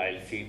ILC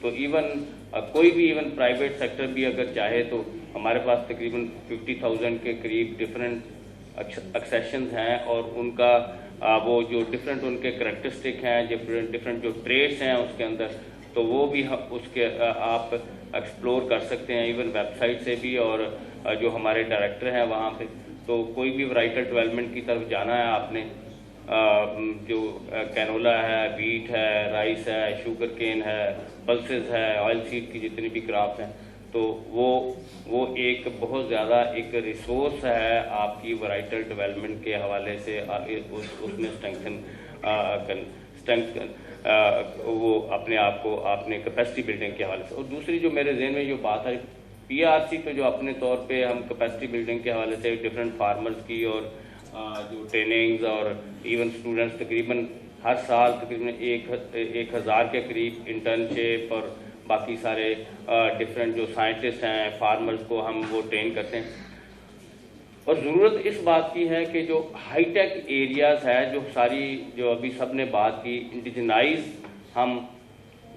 تو even کوئی بھی ایون پرائیویٹ سیکٹر بھی اگر چاہے تو ہمارے پاس تقریباً 50,000 کے قریب ڈفرینٹ ایکسیشنز ہیں، اور ان کا وہ جو ڈفرینٹ ان کے کریکٹرسٹک ہیں، ڈفرینٹ جو ٹریڈس ہیں اس کے اندر، تو وہ بھی اس کے آپ ایکسپلور کر سکتے ہیں ایون ویب سائٹ سے بھی، اور جو ہمارے ڈائریکٹر ہیں وہاں پہ، تو کوئی بھی ورائٹل ڈیولپمنٹ کی طرف جانا ہے آپ نے، جو کینولا ہے، ویٹ ہے، رائس ہے، شوگر کین ہے، پلسز ہے، آئل سیڈ کی جتنی بھی کراپ ہیں، تو وہ ایک بہت زیادہ ایک ریسورس ہے آپ کی ورائٹل ڈیولپمنٹ کے حوالے سے، اس میں وہ اپنے آپ کو آپ نے کیپیسٹی بلڈنگ کے حوالے سے. اور دوسری جو میرے ذہن میں جو بات ہے PRC پہ، جو اپنے طور پہ ہم کیپیسٹی بلڈنگ کے حوالے سے ڈفرینٹ فارمرز کی اور جو ٹریننگز اور ایون اسٹوڈنٹس تقریباً ہر سال تقریباً 1,000 کے قریب انٹرنشپ اور باقی سارے ڈفرینٹ جو سائنٹسٹ ہیں، فارمرز کو ہم وہ ٹرین کرتے ہیں. اور ضرورت اس بات کی ہے کہ جو ہائی ٹیک ایریاز ہے، جو ساری جو ابھی سب نے بات کی، انڈیجنائز ہم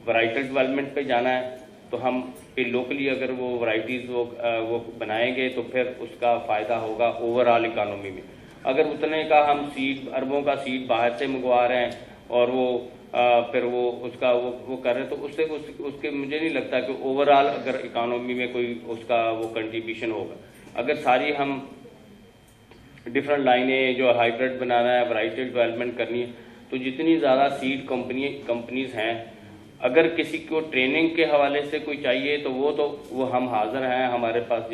ورائٹل ڈیولپمنٹ پہ جانا ہے، تو ہم پھر لوکلی اگر وہ ورائٹیز وہ بنائیں گے تو پھر اس کا فائدہ ہوگا اوور آل اکانومی میں. اگر اتنے کا ہم سیڈ، اربوں کا سیڈ باہر سے منگوا رہے ہیں اور وہ پھر وہ اس کا وہ کر رہے ہیں، تو اس کے مجھے نہیں لگتا کہ اوور آل اگر اکانومی میں کوئی اس کا وہ کنٹریبیوشن ہوگا. اگر ساری ہم ڈفرینٹ لائنیں جو ہائیبرڈ بنانا ہے، ورائٹل ڈیولپمنٹ کرنی ہے، تو جتنی زیادہ سیڈ کمپنیز ہیں، اگر کسی کو ٹریننگ کے حوالے سے کوئی چاہیے تو وہ ہم حاضر ہیں. ہمارے پاس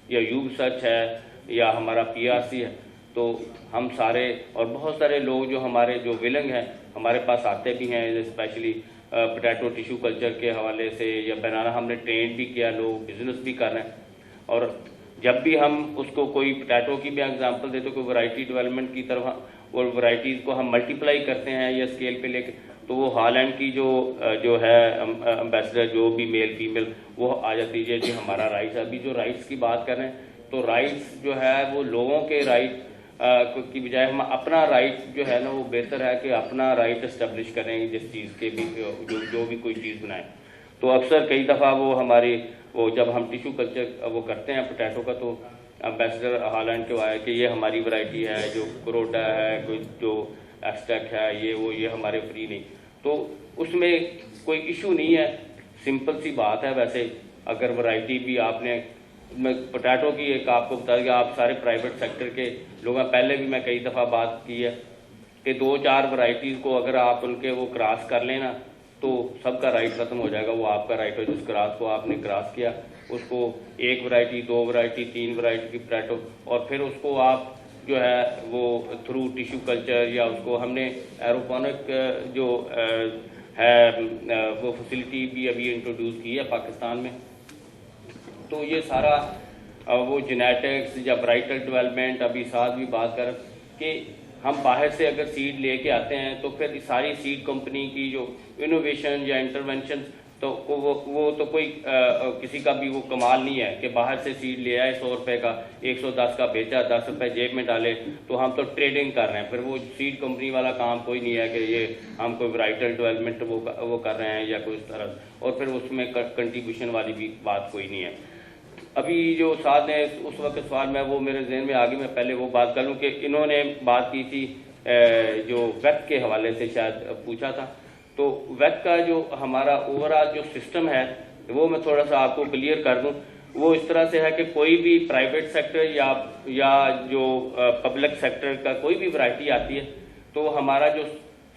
یا یوب سرچ ہے یا ہمارا PRC ہے، تو ہم سارے اور بہت سارے لوگ جو ہمارے جو ولنگ ہیں ہمارے پاس آتے بھی ہیں، اسپیشلی پوٹیٹو ٹیشو کلچر کے حوالے سے یا بنانا ہم نے ٹرین بھی کیا، لوگ بزنس بھی کر رہے ہیں. اور جب بھی ہم اس کو کوئی پوٹیٹو کی بھی ایگزامپل دیتے، کوئی ورائٹی ڈیولپمنٹ کی طرف، اور ورائٹیز کو ہم ملٹیپلائی کرتے ہیں یا اسکیل پہ لے کے، تو وہ ہالینڈ کی جو ہے امبیسڈر جو بھی میل فیمیل وہ آ جاتی ہے جی ہمارا رائٹس. ابھی جو رائٹس کی بات کر رہے ہیں، تو رائٹس جو ہے وہ لوگوں کے رائٹ کی بجائے ہم اپنا رائٹ جو ہے نا، وہ بہتر ہے کہ اپنا رائٹ اسٹیبلش کریں جس چیز کے بھی جو بھی کوئی چیز بنائیں. تو اکثر کئی دفعہ وہ ہماری جب ہم ٹیشو کلچر وہ کرتے ہیں پوٹیٹو کا، تو امبیسڈر ہالینڈ کے آیا کہ یہ ہماری ورائٹی ہے، جو کروٹا ہے، کوئی جو ایکسٹیک ہے، یہ ہمارے فری نہیں. تو اس میں کوئی ایشو نہیں ہے، سمپل سی بات ہے. ویسے اگر ورائٹی بھی آپ نے، میں پوٹیٹو کی ایک آپ کو بتا دیا، آپ سارے پرائیویٹ سیکٹر کے لوگ ہیں، پہلے بھی میں کئی دفعہ بات کی ہے کہ 2-4 ورائٹیز کو اگر آپ ان کے وہ کراس کر لینا تو سب کا رائٹ ختم ہو جائے گا. وہ آپ کا رائٹ ہو جس کراس کو آپ نے کراس کیا، اس کو 1 ورائٹی، 2 ورائٹی، 3 ورائٹی کی پوٹیٹو، اور پھر اس کو آپ جو ہے وہ تھرو ٹیشو کلچر یا اس کو ہم نے ایروپونک جو ہے وہ فیسلٹی بھی ابھی انٹروڈیوس کی ہے پاکستان میں. تو یہ سارا وہ جینیٹکس یا ورائٹل ڈیولپمنٹ، ابھی ساتھ بھی بات کر کہ ہم باہر سے اگر سیڈ لے کے آتے ہیں تو پھر ساری سیڈ کمپنی کی جو انوویشن یا انٹرونشن، تو وہ تو کوئی کسی کا بھی وہ کمال نہیں ہے کہ باہر سے سیڈ لے آئے 100 روپے کا، 110 کا بیچا، 10 روپے جیب میں ڈالے، تو ہم تو ٹریڈنگ کر رہے ہیں. پھر وہ سیڈ کمپنی والا کام کوئی نہیں ہے کہ یہ ہم کوئی ورائٹل ڈیولپمنٹ وہ کر رہے ہیں یا کوئی اس طرح، اور پھر اس میں کنٹریبیوشن والی بھی بات کوئی نہیں ہے. ابھی جو ساتھ نے اس وقت سوال میں وہ میرے ذہن میں آگے، میں پہلے وہ بات کر لوں کہ انہوں نے بات کی تھی جو ویب کے حوالے سے شاید پوچھا تھا. تو ویب کا جو ہمارا اوور آل جو سسٹم ہے وہ میں تھوڑا سا آپ کو کلیئر کر دوں. وہ اس طرح سے ہے کہ کوئی بھی پرائیویٹ سیکٹر یا جو پبلک سیکٹر کا کوئی بھی ورائٹی آتی ہے، تو ہمارا جو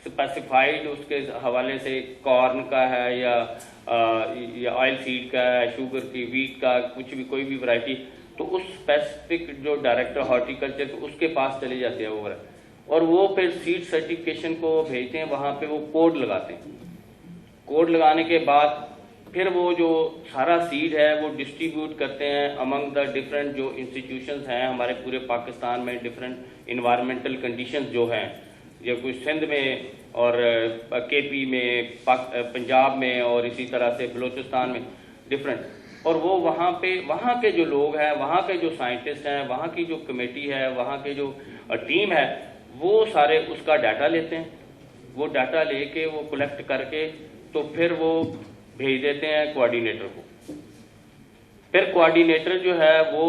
اسپیسیفائڈ اس کے حوالے سے کارن کا ہے یا آئل سیڈ کا ہے، شوگر کی، ویٹ کا، کچھ بھی کوئی بھی ورائٹی، تو اس اسپیسیفک جو ڈائریکٹر ہارٹیکلچر اس کے پاس چلی جاتی ہے وہ، اور وہ پھر سیڈ سرٹیفکیشن کو بھیجتے ہیں، وہاں پہ وہ کوڈ لگاتے ہیں. کوڈ لگانے کے بعد پھر وہ جو سارا سیڈ ہے وہ ڈسٹریبیوٹ کرتے ہیں امنگ دا ڈفرینٹ جو انسٹیٹیوشنز ہیں ہمارے پورے پاکستان میں. ڈفرینٹ انوائرمنٹل کنڈیشنز جو ہیں، یا کوئی سندھ میں اور KP میں، پنجاب میں، اور اسی طرح سے بلوچستان میں ڈفرینٹ. اور وہ وہاں پہ وہاں کے جو لوگ ہیں، وہاں کے جو سائنٹسٹ ہیں، وہاں کی جو کمیٹی ہے، وہاں کے جو ٹیم ہے، وہ سارے اس کا ڈاٹا لیتے ہیں. وہ ڈاٹا لے کے وہ کلیکٹ کر کے تو پھر وہ بھیج دیتے ہیں کوآرڈینیٹر کو. پھر کوآرڈینیٹر جو ہے وہ